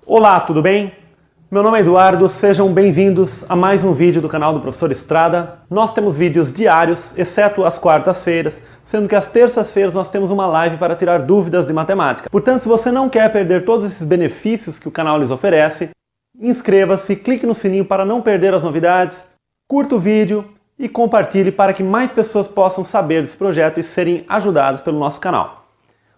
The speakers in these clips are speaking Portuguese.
Olá, tudo bem? Meu nome é Eduardo, sejam bem-vindos a mais um vídeo do canal do Professor Estrada. Nós temos vídeos diários, exceto às quartas-feiras, sendo que às terças-feiras nós temos uma live para tirar dúvidas de matemática. Portanto, se você não quer perder todos esses benefícios que o canal lhes oferece, inscreva-se, clique no sininho para não perder as novidades, curta o vídeo e compartilhe para que mais pessoas possam saber desse projeto e serem ajudadas pelo nosso canal.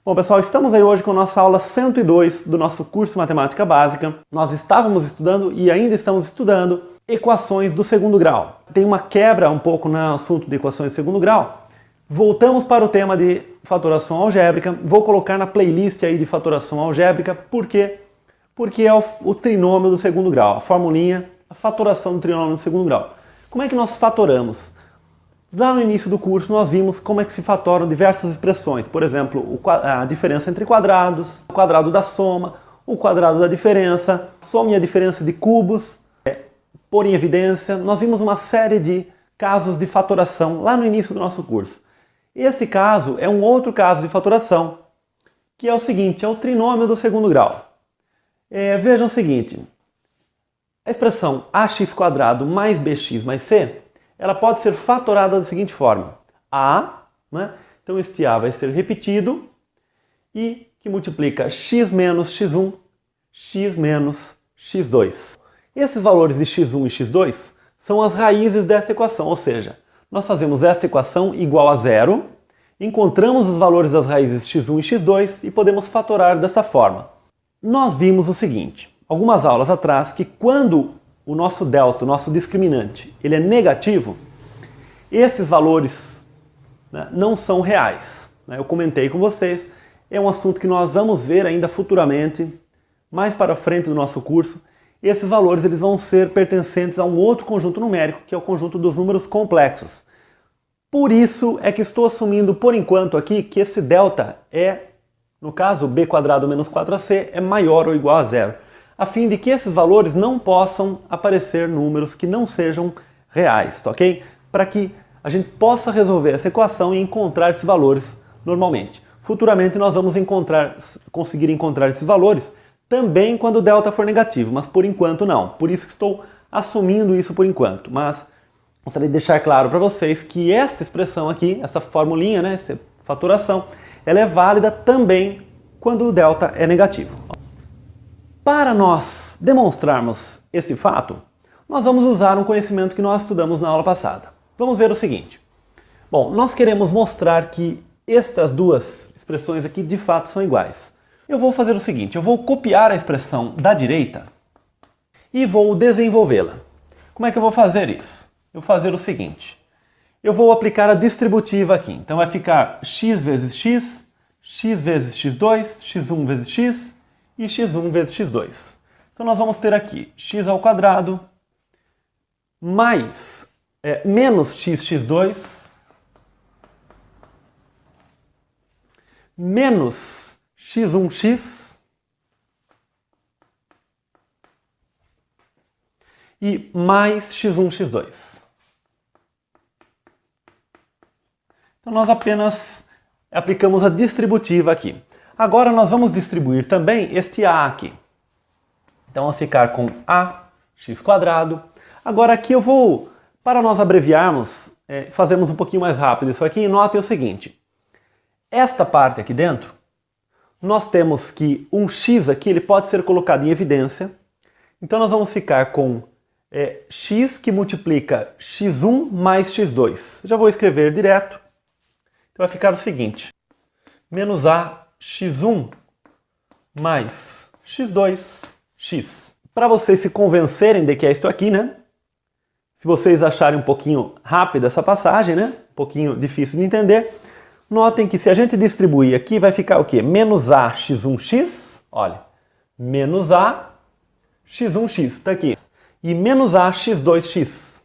Bom, pessoal, estamos aí hoje com a nossa aula 102 do nosso curso de Matemática Básica. Nós estávamos estudando e ainda estamos estudando equações do segundo grau. Tem uma quebra um pouco no assunto de equações de segundo grau. Voltamos para o tema de fatoração algébrica. Vou colocar na playlist aí de fatoração algébrica. Por quê? Porque é o trinômio do segundo grau, a formulinha, a fatoração do trinômio do segundo grau. Como é que nós fatoramos? Lá no início do curso nós vimos como é que se fatoram diversas expressões, por exemplo, a diferença entre quadrados, o quadrado da soma, o quadrado da diferença, soma e a diferença de cubos, pôr em evidência. Nós vimos uma série de casos de fatoração lá no início do nosso curso. Esse caso é um outro caso de fatoração, que é o seguinte, é o trinômio do segundo grau. Vejam o seguinte, a expressão ax² mais bx mais c, ela pode ser fatorada da seguinte forma. A, né? Então este A vai ser repetido e que multiplica x menos x1, x menos x2. Esses valores de x1 e x2 são as raízes dessa equação, ou seja, nós fazemos esta equação igual a zero, encontramos os valores das raízes x1 e x2 e podemos fatorar dessa forma. Nós vimos o seguinte, algumas aulas atrás, que quando o nosso delta, o nosso discriminante, ele é negativo, esses valores, né, não são reais. Eu comentei com vocês, é um assunto que nós vamos ver ainda futuramente, mais para frente do nosso curso. Esses valores eles vão ser pertencentes a um outro conjunto numérico, que é o conjunto dos números complexos. Por isso é que estou assumindo por enquanto aqui que esse delta é, no caso, b² menos 4ac é maior ou igual a zero, a fim de que esses valores não possam aparecer números que não sejam reais, tá ok? Para que a gente possa resolver essa equação e encontrar esses valores normalmente. Futuramente nós vamos conseguir encontrar esses valores também quando o delta for negativo, mas por enquanto não. Por isso que estou assumindo isso por enquanto. Mas gostaria de deixar claro para vocês que esta expressão aqui, essa formulinha, né, essa fatoração, ela é válida também quando o delta é negativo. Para nós demonstrarmos esse fato, nós vamos usar um conhecimento que nós estudamos na aula passada. Vamos ver o seguinte. Bom, nós queremos mostrar que estas duas expressões aqui de fato são iguais. Eu vou fazer o seguinte, eu vou copiar a expressão da direita e vou desenvolvê-la. Como é que eu vou fazer isso? Eu vou fazer o seguinte, eu vou aplicar a distributiva aqui. Então vai ficar x vezes x, x vezes x2, x1 vezes x, e x1 vezes x2. Então nós vamos ter aqui x² mais menos x2 menos x1x e mais x1x2. Então nós apenas aplicamos a distributiva aqui. Agora nós vamos distribuir também este A aqui. Então vamos ficar com ax². Agora aqui eu vou, para nós abreviarmos, fazemos um pouquinho mais rápido isso aqui, e notem o seguinte. Esta parte aqui dentro, nós temos que um x aqui ele pode ser colocado em evidência. Então nós vamos ficar com x que multiplica x1 mais x2. Já vou escrever direto. Então vai ficar o seguinte, menos a x1 mais x2x. Para vocês se convencerem de que é isto aqui, né? Se vocês acharem um pouquinho rápida essa passagem, né? Um pouquinho difícil de entender, notem que se a gente distribuir aqui, vai ficar o quê? Menos a x1x, olha, menos a x1x, está aqui. E menos a x2x,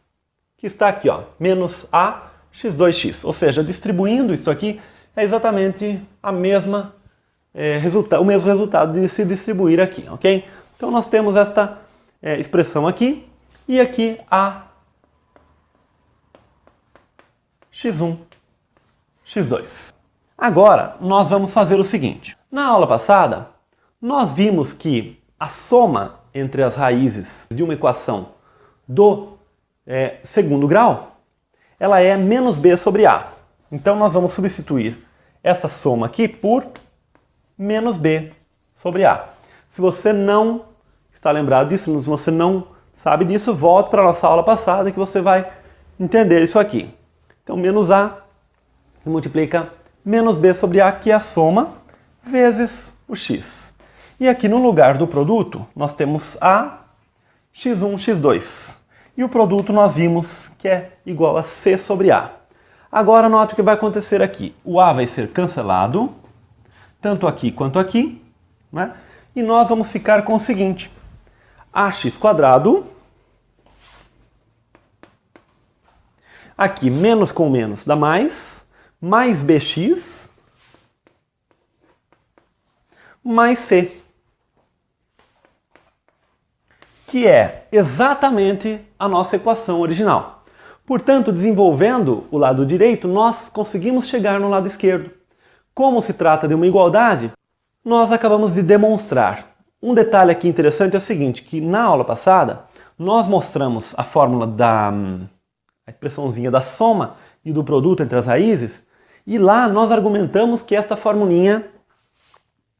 que está aqui, ó, menos a x2x. Ou seja, distribuindo isso aqui, é exatamente a mesma o mesmo resultado de se distribuir aqui, ok? Então nós temos esta expressão aqui e aqui a x1, x2. Agora nós vamos fazer o seguinte. Na aula passada, nós vimos que a soma entre as raízes de uma equação do segundo grau, ela é menos b sobre a. Então nós vamos substituir essa soma aqui por menos b sobre a. Se você não está lembrado disso, se você não sabe disso, volte para a nossa aula passada que você vai entender isso aqui. Então menos a multiplica menos b sobre a, que é a soma, vezes o x. E aqui no lugar do produto, nós temos a, x1, x2. E o produto nós vimos que é igual a c sobre a. Agora note o que vai acontecer aqui. O a vai ser cancelado, tanto aqui quanto aqui, né? E nós vamos ficar com o seguinte. Ax², aqui menos com menos dá mais bx, mais c, que é exatamente a nossa equação original. Portanto, desenvolvendo o lado direito, nós conseguimos chegar no lado esquerdo. Como se trata de uma igualdade, nós acabamos de demonstrar. Um detalhe aqui interessante é o seguinte, que na aula passada nós mostramos a fórmula a expressãozinha da soma e do produto entre as raízes, e lá nós argumentamos que esta formulinha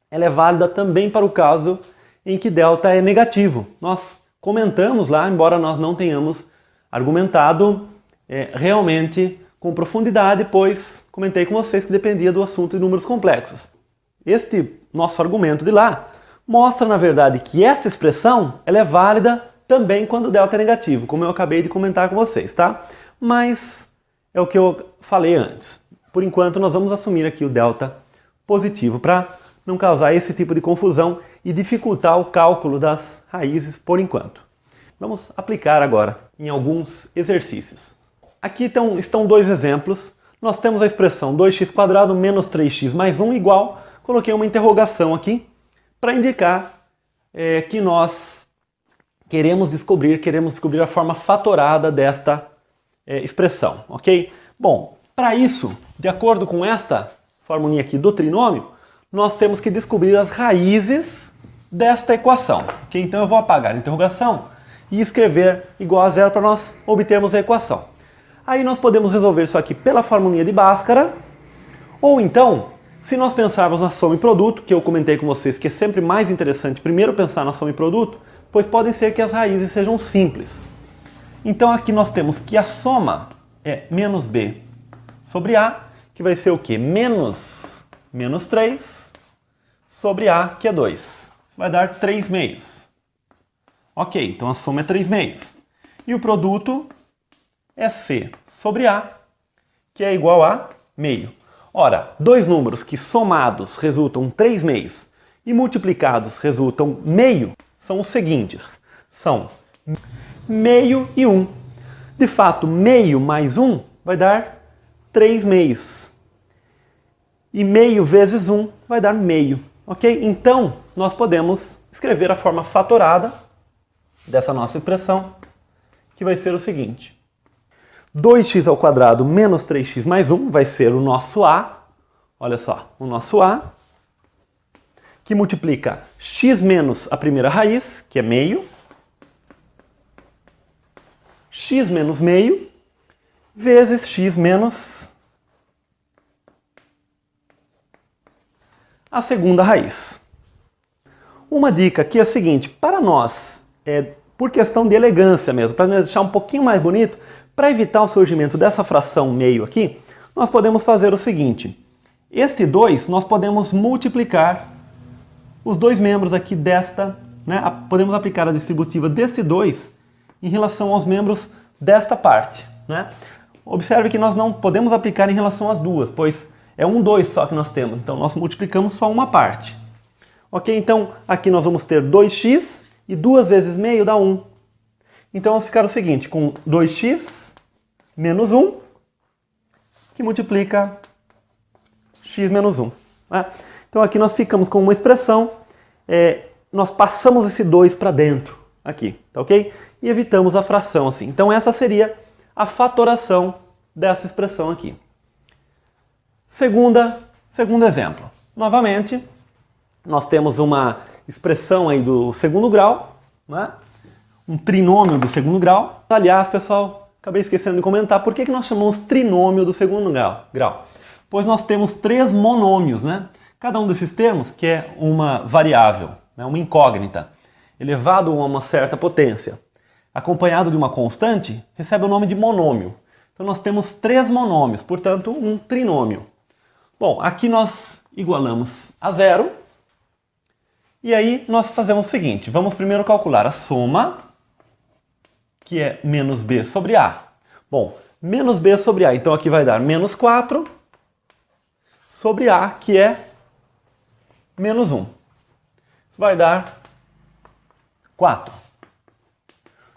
ela é válida também para o caso em que delta é negativo. Nós comentamos lá, embora nós não tenhamos argumentado realmente com profundidade, pois comentei com vocês que dependia do assunto de números complexos. Este nosso argumento de lá mostra, na verdade, que essa expressão ela é válida também quando o delta é negativo, como eu acabei de comentar com vocês, tá? Mas é o que eu falei antes. Por enquanto, nós vamos assumir aqui o delta positivo para não causar esse tipo de confusão e dificultar o cálculo das raízes por enquanto. Vamos aplicar agora em alguns exercícios. Aqui estão dois exemplos. Nós temos a expressão 2x² menos 3x mais 1 igual, coloquei uma interrogação aqui para indicar que nós queremos descobrir a forma fatorada desta expressão, ok? Bom, para isso, de acordo com esta formulinha aqui do trinômio, nós temos que descobrir as raízes desta equação, ok? Então eu vou apagar a interrogação e escrever igual a zero para nós obtermos a equação. Aí nós podemos resolver isso aqui pela formulinha de Bhaskara, ou então, se nós pensarmos na soma e produto, que eu comentei com vocês que é sempre mais interessante primeiro pensar na soma e produto, pois podem ser que as raízes sejam simples. Então aqui nós temos que a soma é menos b sobre a, que vai ser o quê? Menos 3 sobre a, que é 2. Isso vai dar 3 meios. Ok, então a soma é 3 meios. E o produto é c sobre a, que é igual a meio. Ora, dois números que somados resultam 3 meios e multiplicados resultam meio são os seguintes. São meio e 1. De fato, meio mais 1 vai dar 3 meios. E meio vezes 1 vai dar meio. Ok? Então, nós podemos escrever a forma fatorada dessa nossa expressão, que vai ser o seguinte. 2x² menos 3x mais 1 vai ser o nosso a. Olha só, o nosso a, que multiplica x menos a primeira raiz, que é meio, x menos meio, vezes x menos a segunda raiz. Uma dica aqui é a seguinte, para nós, por questão de elegância mesmo, para deixar um pouquinho mais bonito, para evitar o surgimento dessa fração meio aqui, nós podemos fazer o seguinte. Este 2, nós podemos multiplicar os dois membros aqui desta, né? Podemos aplicar a distributiva desse 2 em relação aos membros desta parte, né? Observe que nós não podemos aplicar em relação às duas, pois é 2 só que nós temos, então nós multiplicamos só uma parte. Ok? Então aqui nós vamos ter 2x e 2 vezes meio dá 1. Então vamos ficar o seguinte, com 2x menos 1, que multiplica x menos 1. Né? Então aqui nós ficamos com uma expressão, nós passamos esse 2 para dentro, aqui, tá ok? E evitamos a fração assim. Então essa seria a fatoração dessa expressão aqui. Segundo exemplo. Novamente, nós temos uma expressão aí do segundo grau, né? Um trinômio do segundo grau. Aliás, pessoal, acabei esquecendo de comentar por que nós chamamos trinômio do segundo grau. Pois nós temos 3 monômios, né? Cada um desses termos, que é uma variável, né? Uma incógnita, elevado a uma certa potência, acompanhado de uma constante, recebe o nome de monômio. Então nós temos 3 monômios, portanto um trinômio. Bom, aqui nós igualamos a zero. E aí nós fazemos o seguinte, vamos primeiro calcular a soma, que é menos b sobre a. Bom, menos b sobre a, então aqui vai dar menos 4 sobre a, que é menos 1. Isso vai dar 4.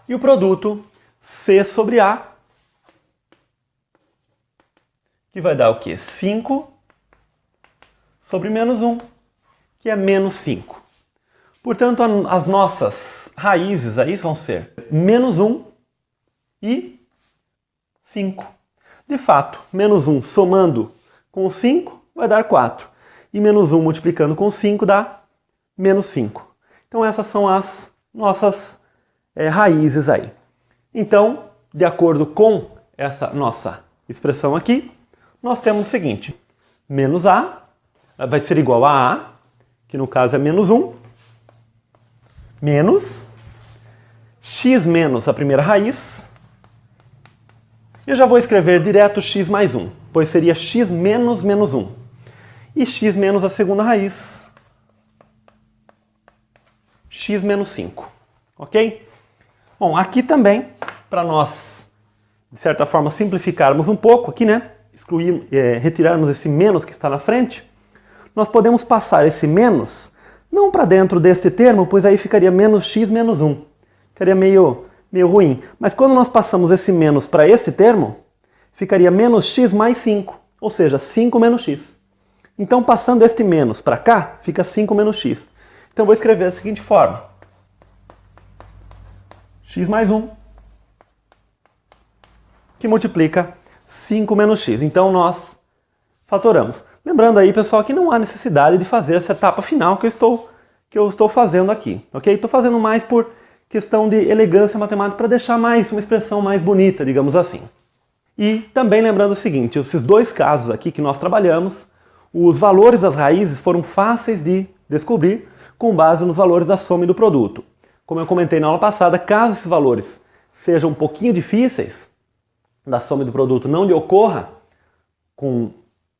E o produto c sobre a, que vai dar o quê? 5 sobre menos 1, que é menos 5. Portanto, as nossas raízes aí vão ser menos 1 e 5. De fato, menos 1 somando com o 5 vai dar 4. E menos 1 multiplicando com 5 dá menos 5. Então essas são as nossas raízes aí. Então, de acordo com essa nossa expressão aqui, nós temos o seguinte, menos a vai ser igual a a, que no caso é menos 1, menos x menos a primeira raiz. Eu já vou escrever direto x mais 1, pois seria x menos menos 1. E x menos a segunda raiz, x menos 5. Ok? Bom, aqui também, para nós, de certa forma, simplificarmos um pouco aqui, né? Retirarmos esse menos que está na frente, nós podemos passar esse menos não para dentro deste termo, pois aí ficaria menos x menos 1. Ficaria meio ruim. Mas quando nós passamos esse menos para esse termo, ficaria menos x mais 5, ou seja, 5 menos x. Então, passando este menos para cá, fica 5 menos x. Então, vou escrever da seguinte forma. X mais 1, que multiplica 5 menos x. Então, nós fatoramos. Lembrando aí, pessoal, que não há necessidade de fazer essa etapa final que eu estou fazendo aqui, ok? Estou fazendo mais por questão de elegância matemática para deixar uma expressão mais bonita, digamos assim. E também lembrando o seguinte, esses dois casos aqui que nós trabalhamos, os valores das raízes foram fáceis de descobrir com base nos valores da soma e do produto. Como eu comentei na aula passada, caso esses valores sejam um pouquinho difíceis, da soma e do produto não lhe ocorra com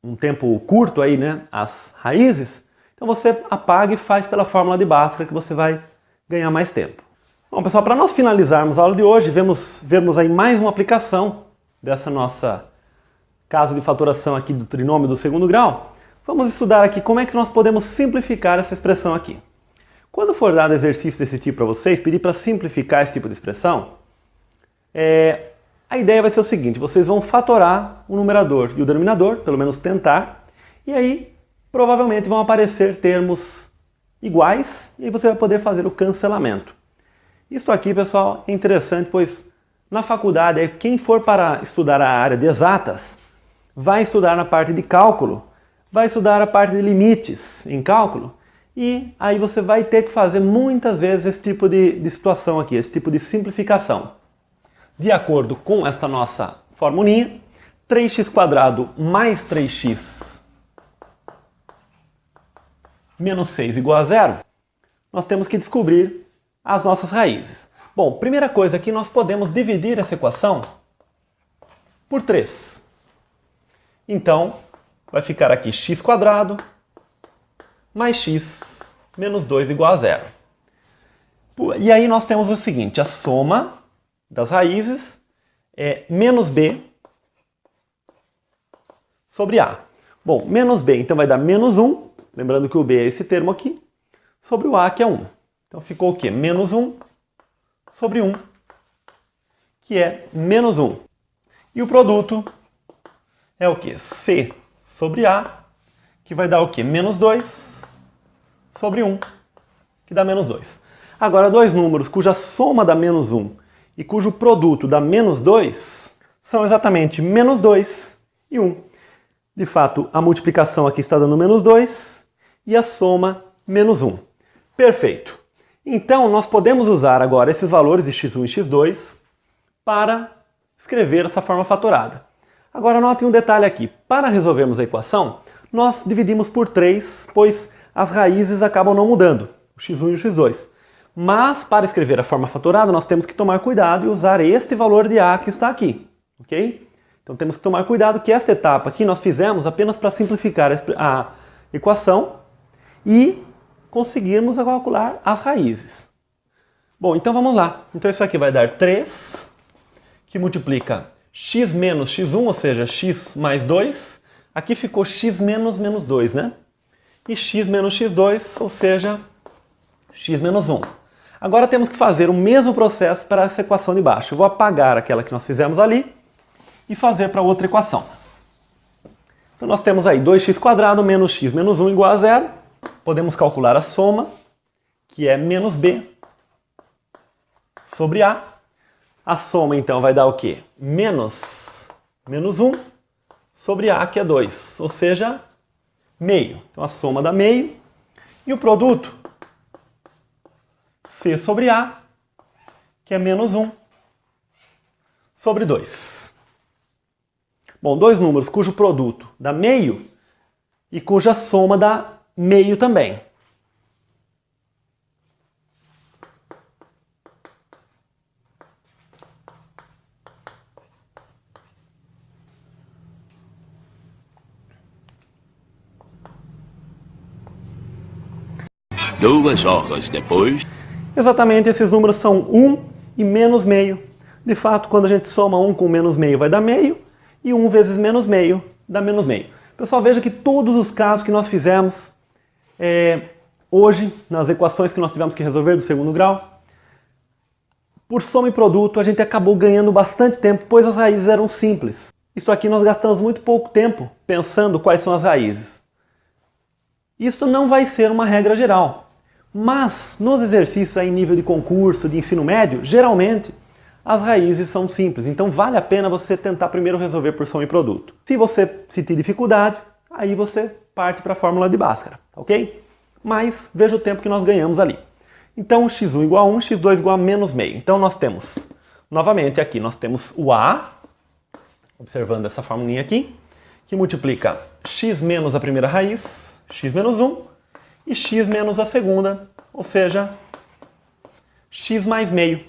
um tempo curto aí, né, as raízes, então você apaga e faz pela fórmula de Bhaskara que você vai ganhar mais tempo. Bom, pessoal, para nós finalizarmos a aula de hoje, vermos aí mais uma aplicação dessa nossa caso de fatoração aqui do trinômio do segundo grau, vamos estudar aqui como é que nós podemos simplificar essa expressão aqui. Quando for dado exercício desse tipo para vocês, pedir para simplificar esse tipo de expressão, a ideia vai ser o seguinte, vocês vão fatorar o numerador e o denominador, pelo menos tentar, e aí provavelmente vão aparecer termos iguais, e aí você vai poder fazer o cancelamento. Isso aqui, pessoal, é interessante, pois na faculdade, quem for para estudar a área de exatas, vai estudar na parte de cálculo, vai estudar a parte de limites em cálculo, e aí você vai ter que fazer muitas vezes esse tipo de situação aqui, esse tipo de simplificação. De acordo com esta nossa formulinha, 3x² mais 3x menos 6 igual a zero, nós temos que descobrir as nossas raízes. Bom, primeira coisa aqui, nós podemos dividir essa equação por 3. Então, vai ficar aqui x² mais x menos 2 igual a zero. E aí nós temos o seguinte, a soma das raízes é menos b sobre a. Bom, menos b, então vai dar menos 1, lembrando que o b é esse termo aqui, sobre o a, que é 1. Então ficou o quê? Menos 1 sobre 1, que é menos 1. E o produto é o quê? C sobre a, que vai dar o quê? Menos 2 sobre 1, que dá menos 2. Agora, dois números cuja soma dá menos 1 e cujo produto dá menos 2 são exatamente menos 2 e 1. De fato, a multiplicação aqui está dando menos 2 e a soma menos 1. Perfeito. Então, nós podemos usar agora esses valores de x1 e x2 para escrever essa forma fatorada. Agora, notem um detalhe aqui. Para resolvermos a equação, nós dividimos por 3, pois as raízes acabam não mudando, o x1 e o x2. Mas, para escrever a forma fatorada, nós temos que tomar cuidado e usar este valor de a que está aqui, ok? Então, temos que tomar cuidado que esta etapa aqui nós fizemos apenas para simplificar a equação e conseguirmos calcular as raízes. Bom, então vamos lá. Então, isso aqui vai dar 3, que multiplica x menos x1, ou seja, x mais 2. Aqui ficou x menos menos 2, né? E x menos x2, ou seja, x menos 1. Agora temos que fazer o mesmo processo para essa equação de baixo. Eu vou apagar aquela que nós fizemos ali e fazer para outra equação. Então nós temos aí 2x² menos x menos 1 igual a 0. Podemos calcular a soma, que é menos b sobre a. A soma então vai dar o quê? Menos 1 sobre a, que é 2, ou seja, meio. Então a soma dá meio. E o produto, c sobre a, que é menos 1 sobre 2. Bom, dois números cujo produto dá meio e cuja soma dá meio também. Duas horas depois... Exatamente, esses números são 1 e menos meio. De fato, quando a gente soma 1 com menos meio vai dar meio, e 1 vezes menos meio dá menos meio. Pessoal, veja que todos os casos que nós fizemos hoje, nas equações que nós tivemos que resolver do segundo grau, por soma e produto a gente acabou ganhando bastante tempo, pois as raízes eram simples. Isso aqui nós gastamos muito pouco tempo pensando quais são as raízes. Isso não vai ser uma regra geral. Mas, nos exercícios em nível de concurso, de ensino médio, geralmente as raízes são simples. Então vale a pena você tentar primeiro resolver por soma e produto. Se você sentir dificuldade, aí você parte para a fórmula de Bhaskara, ok? Mas veja o tempo que nós ganhamos ali. Então x1 igual a 1, x2 igual a menos meio. Então nós temos, novamente aqui, nós temos o a, observando essa formulinha aqui, que multiplica x menos a primeira raiz, x menos 1, e x menos a segunda, ou seja, x mais meio.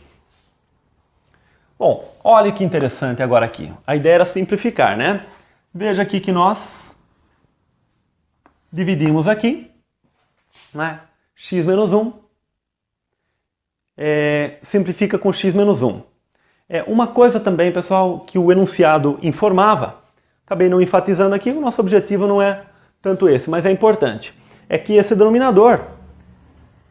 Bom, olha que interessante agora aqui. A ideia era simplificar, né? Veja aqui que nós dividimos aqui, né? X menos 1 simplifica com x menos 1. Uma coisa também, pessoal, que o enunciado informava, acabei não enfatizando aqui, o nosso objetivo não é tanto esse, mas é importante. É que esse denominador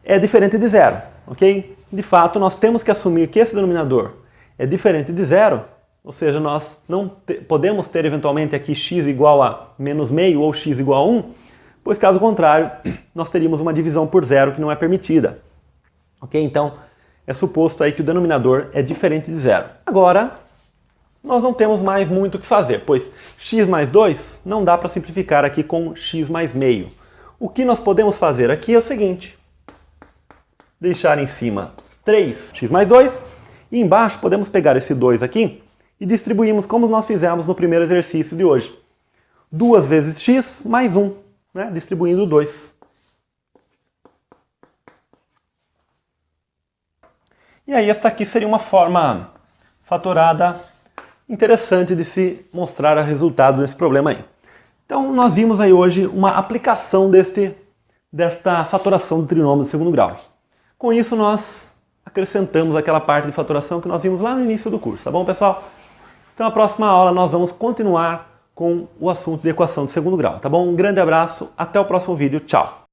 é diferente de zero, ok? De fato, nós temos que assumir que esse denominador é diferente de zero, ou seja, nós não podemos ter eventualmente aqui x igual a menos meio ou x igual a 1, pois caso contrário, nós teríamos uma divisão por zero que não é permitida, ok? Então, é suposto aí que o denominador é diferente de zero. Agora, nós não temos mais muito o que fazer, pois x mais 2 não dá para simplificar aqui com x mais meio. O que nós podemos fazer aqui é o seguinte, deixar em cima 3x mais 2, e embaixo podemos pegar esse 2 aqui e distribuímos como nós fizemos no primeiro exercício de hoje. 2 vezes x mais 1, né? Distribuindo 2. E aí esta aqui seria uma forma fatorada interessante de se mostrar o resultado desse problema aí. Então nós vimos aí hoje uma aplicação desta fatoração do trinômio de segundo grau. Com isso nós acrescentamos aquela parte de fatoração que nós vimos lá no início do curso, tá bom, pessoal? Então na próxima aula nós vamos continuar com o assunto de equação de segundo grau, tá bom? Um grande abraço, até o próximo vídeo, tchau!